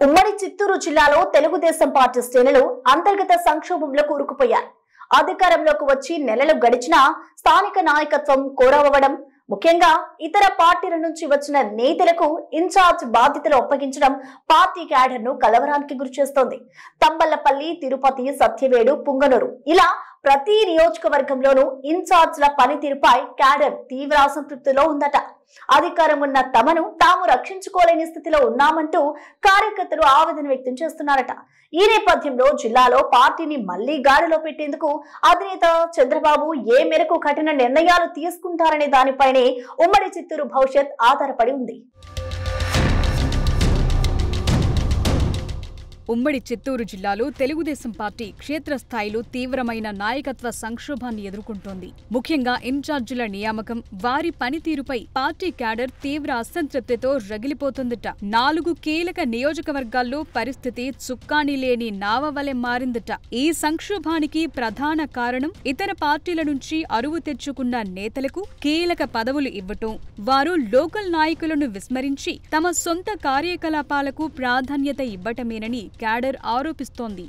ఉమ్మడి చిత్తూరు జిల్లాలో తెలుగుదేశం పార్టీ శ్రేణులు అంతర్గత సంక్షోభంలో కూరుకుపోయారు. అధికారంలోకి వచ్చి నెలలు గడిచినా స్థానిక నాయకత్వం కోరవడం, ముఖ్యంగా ఇతర పార్టీల నుంచి వచ్చిన నేతలకు ఇన్ఛార్జ్ బాధ్యతలు అప్పగించడం పార్టీ క్యాడర్ ను కలవరానికి గురిచేస్తోంది. తంబళ్లపల్లి, తిరుపతి, సత్యవేడు, పుంగనూరు ఇలా ప్రతి నియోజకవర్గంలోనూ ఇన్ఛార్జ్ల పనితీరుపై క్యాడర్ తీవ్ర అసంతృప్తిలో ఉందట. అధికారం ఉన్న తమను తాము రక్షించుకోలేని స్థితిలో ఉన్నామంటూ కార్యకర్తలు ఆవేదన వ్యక్తం చేస్తున్నారట. ఈ నేపథ్యంలో జిల్లాలో పార్టీని మళ్లీ గాడిలో పెట్టేందుకు అధినేత చంద్రబాబు ఏ మేరకు కఠిన నిర్ణయాలు తీసుకుంటారనే దానిపైనే ఉమ్మడి చిత్తూరు భవిష్యత్ ఆధారపడి ఉంది. ఉమ్మడి చిత్తూరు జిల్లాలో తెలుగుదేశం పార్టీ క్షేత్రస్థాయిలో తీవ్రమైన నాయకత్వ సంక్షోభాన్ని ఎదుర్కొంటోంది. ముఖ్యంగా ఇన్ఛార్జీల నియామకం, వారి పనితీరుపై పార్టీ క్యాడర్ తీవ్ర అసంతృప్తితో రగిలిపోతుందట. 4 కీలక నియోజకవర్గాల్లో పరిస్థితి చుక్కాణి లేని నావ వలె మారిందట. ఈ సంక్షోభానికి ప్రధాన కారణం ఇతర పార్టీల నుంచి అరువు తెచ్చుకున్న నేతలకు కీలక పదవులు ఇవ్వటం, వారు లోకల్ నాయకులను విస్మరించి తమ సొంత కార్యకలాపాలకు ప్రాధాన్యత ఇవ్వటమేనని క్యాడర్ ఆరోపిస్తోంది.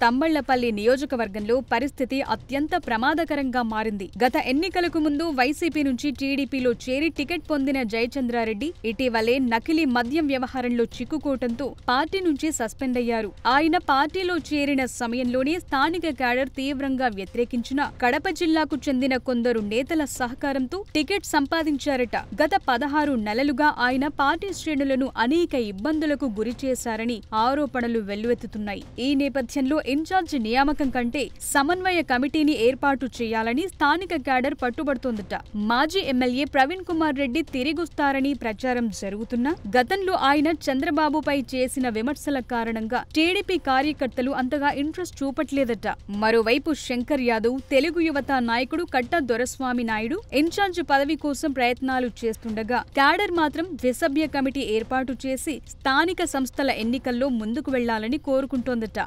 తంబళ్లపల్లి నియోజకవర్గంలో పరిస్థితి అత్యంత ప్రమాదకరంగా మారింది. గత ఎన్నికలకు ముందు వైసీపీ నుంచి టీడీపీలో చేరి టికెట్ పొందిన జయచంద్రారెడ్డి ఇటీవలే నకిలీ మద్యం వ్యవహారంలో చిక్కుకోవడంతో పార్టీ నుంచి సస్పెండ్ అయ్యారు. ఆయన పార్టీలో చేరిన సమయంలోనే స్థానిక క్యాడర్ తీవ్రంగా వ్యతిరేకించిన కడప జిల్లాకు చెందిన కొందరు నేతల సహకారంతో టికెట్ సంపాదించారట. గత 16 నెలలుగా ఆయన పార్టీ శ్రేణులను అనేక ఇబ్బందులకు గురిచేశారని ఆరోపణలు వెల్లువెత్తుతున్నాయి. ఈ నేపథ్యంలో ఇన్ఛార్జి నియామకం కంటే సమన్వయ కమిటీని ఏర్పాటు చేయాలని స్థానిక క్యాడర్ పట్టుబడుతోందట. మాజీ ఎమ్మెల్యే ప్రవీణ్ కుమార్ రెడ్డి తిరిగొస్తారని ప్రచారం జరుగుతున్నా గతంలో ఆయన చంద్రబాబుపై చేసిన విమర్శల కారణంగా టీడీపీ కార్యకర్తలు అంతగా ఇంట్రెస్ట్ చూపట్లేదట. మరోవైపు శంకర్ యాదవ్, తెలుగు యువత నాయకుడు కట్ట దొరస్వామి నాయుడు ఇన్ఛార్జి పదవి కోసం ప్రయత్నాలు చేస్తుండగా క్యాడర్ మాత్రం ద్విసభ్య కమిటీ ఏర్పాటు చేసి స్థానిక సంస్థల ఎన్నికల్లో ముందుకు వెళ్లాలని కోరుకుంటోందట.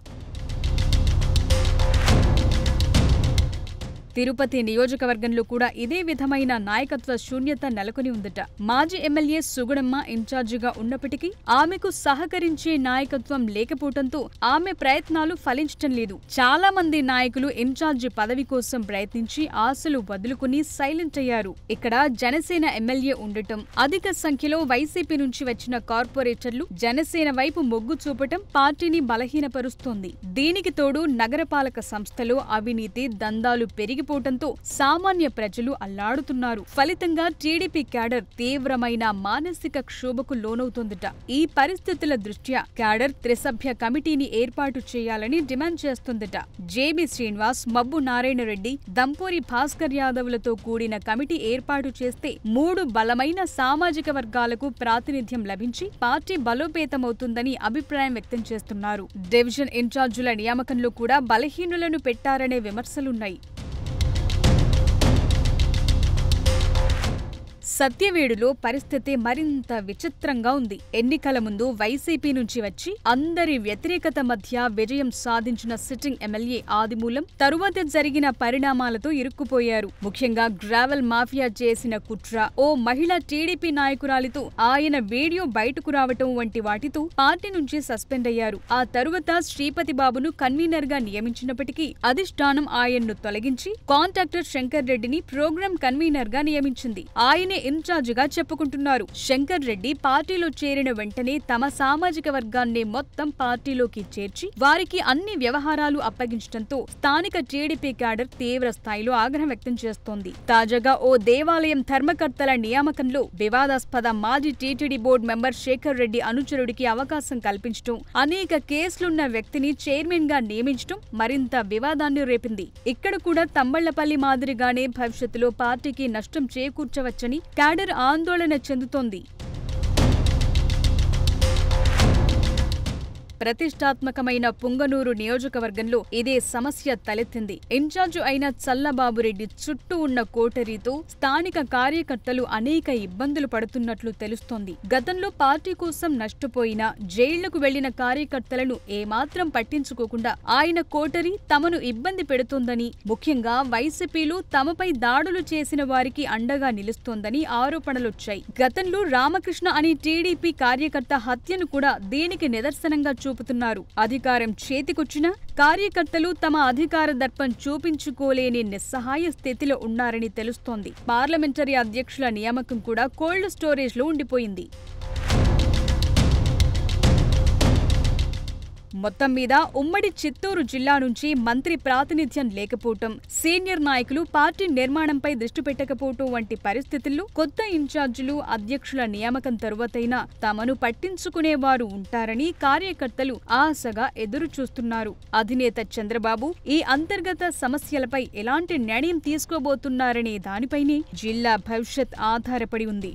తిరుపతి నియోజకవర్గంలో కూడా ఇదే విధమైన నాయకత్వ శూన్యత నెలకొని ఉందట. మాజీ ఎమ్మెల్యే సుగుణమ్మ ఇన్ఛార్జిగా ఉన్నప్పటికీ ఆమెకు సహకరించే నాయకత్వం లేకపోవడంతో ఆమె ప్రయత్నాలు ఫలించటం లేదు. చాలా మంది నాయకులు ఇన్ఛార్జి పదవి కోసం ప్రయత్నించి ఆశలు వదులుకుని సైలెంట్ అయ్యారు. ఇక్కడ జనసేన ఎమ్మెల్యే ఉండటం, అధిక సంఖ్యలో వైసీపీ నుంచి వచ్చిన కార్పొరేటర్లు జనసేన వైపు మొగ్గు చూపటం పార్టీని బలహీనపరుస్తోంది. దీనికి తోడు నగరపాలక సంస్థలో అవినీతి దందాలు పెరిగి పోవడంతో సామాన్య ప్రజలు అల్లాడుతున్నారు. ఫలితంగా టీడీపీ క్యాడర్ తీవ్రమైన మానసిక క్షోభకు లోనవుతోందట. ఈ పరిస్థితుల దృష్ట్యా క్యాడర్ త్రిసభ్య కమిటీని ఏర్పాటు చేయాలని డిమాండ్ చేస్తోందట. జేబీ శ్రీనివాస్, మబ్బు నారాయణ రెడ్డి, దంపూరి భాస్కర్ యాదవ్లతో కూడిన కమిటీ ఏర్పాటు చేస్తే 3 బలమైన సామాజిక వర్గాలకు ప్రాతినిధ్యం లభించి పార్టీ బలోపేతమవుతుందని అభిప్రాయం వ్యక్తం చేస్తున్నారు. డివిజన్ ఇన్ఛార్జీల నియామకంలో కూడా బలహీనులను పెట్టారనే విమర్శలున్నాయి. సత్యవేడులో పరిస్థితి మరింత విచిత్రంగా ఉంది. ఎన్నికల ముందు వైసీపీ నుంచి వచ్చి అందరి వ్యతిరేకత మధ్య విజయం సాధించిన సిట్టింగ్ ఎమ్మెల్యే ఆదిమూలం తరువాత జరిగిన పరిణామాలతో ఇరుక్కుపోయారు. ముఖ్యంగా గ్రావెల్ మాఫియా చేసిన కుట్ర, ఓ మహిళా టీడీపీ నాయకురాలితో ఆయన వీడియో బయటకు రావటం వంటి వాటితో పార్టీ నుంచి సస్పెండ్ అయ్యారు. ఆ తరువాత శ్రీపతి బాబును కన్వీనర్ గా నియమించినప్పటికీ అధిష్టానం ఆయన్ను తొలగించి కాంట్రాక్టర్ శంకర్ రెడ్డిని ప్రోగ్రాం కన్వీనర్ గా నియమించింది. ఆయనే ఇన్ఛార్జిగా చెప్పుకుంటున్నారు. శంకర్ రెడ్డి పార్టీలో చేరిన వెంటనే తమ సామాజిక వర్గాన్ని మొత్తం పార్టీలోకి చేర్చి వారికి అన్ని వ్యవహారాలు అప్పగించడంతో స్థానిక టీడీపీ క్యాడర్ తీవ్ర స్థాయిలో ఆగ్రహం వ్యక్తం చేస్తోంది. తాజాగా ఓ దేవాలయం ధర్మకర్తల నియామకంలో వివాదాస్పద మాజీ TTD board member Shekhar Reddy అనుచరుడికి అవకాశం కల్పించడం, అనేక కేసులున్న వ్యక్తిని చైర్మన్ గా నియమించడం మరింత వివాదాన్ని రేపింది. ఇక్కడ కూడా తంబళ్లపల్లి మాదిరిగానే భవిష్యత్తులో పార్టీకి నష్టం చేకూర్చవచ్చని క్యాడర్ ఆందోళన చెందుతోంది. ప్రతిష్టాత్మకమైన పుంగనూరు నియోజకవర్గంలో ఇదే సమస్య తలెత్తింది. ఇన్ఛార్జు అయిన చల్లబాబురెడ్డి చుట్టూ ఉన్న కోటరీతో స్థానిక కార్యకర్తలు అనేక ఇబ్బందులు పడుతున్నట్లు తెలుస్తోంది. గతంలో పార్టీ కోసం నష్టపోయిన జైళ్లకు వెళ్లిన కార్యకర్తలను ఏమాత్రం పట్టించుకోకుండా ఆయన కోటరీ తమను ఇబ్బంది పెడుతోందని, ముఖ్యంగా వైసీపీలు తమపై దాడులు చేసిన వారికి అండగా నిలుస్తోందని ఆరోపణలొచ్చాయి. గతంలో రామకృష్ణ అని టీడీపీ కార్యకర్త హత్యను కూడా దీనికి నిదర్శనంగా చూపుతున్నారు. అధికారం చేతికొచ్చినా కార్యకర్తలు తమ అధికార దర్పం చూపించుకోలేని నిస్సహాయ స్థితిలో ఉన్నారని తెలుస్తోంది. పార్లమెంటరీ అధ్యక్షుల నియామకం కూడా కోల్డ్ స్టోరేజ్లో ఉండిపోయింది. మొత్తం మీద ఉమ్మడి చిత్తూరు జిల్లా నుంచి మంత్రి ప్రాతినిధ్యం లేకపోవటం, సీనియర్ నాయకులు పార్టీ నిర్మాణంపై దృష్టి పెట్టకపోవటం వంటి పరిస్థితుల్లో కొత్త ఇన్ఛార్జీలు, అధ్యక్షుల నియామకం తరువాతైనా తమను పట్టించుకునేవారు ఉంటారని కార్యకర్తలు ఆశగా ఎదురుచూస్తున్నారు. అధినేత చంద్రబాబు ఈ అంతర్గత సమస్యలపై ఎలాంటి నిర్ణయం తీసుకోబోతున్నారనే దానిపైనే జిల్లా భవిష్యత్ ఆధారపడి ఉంది.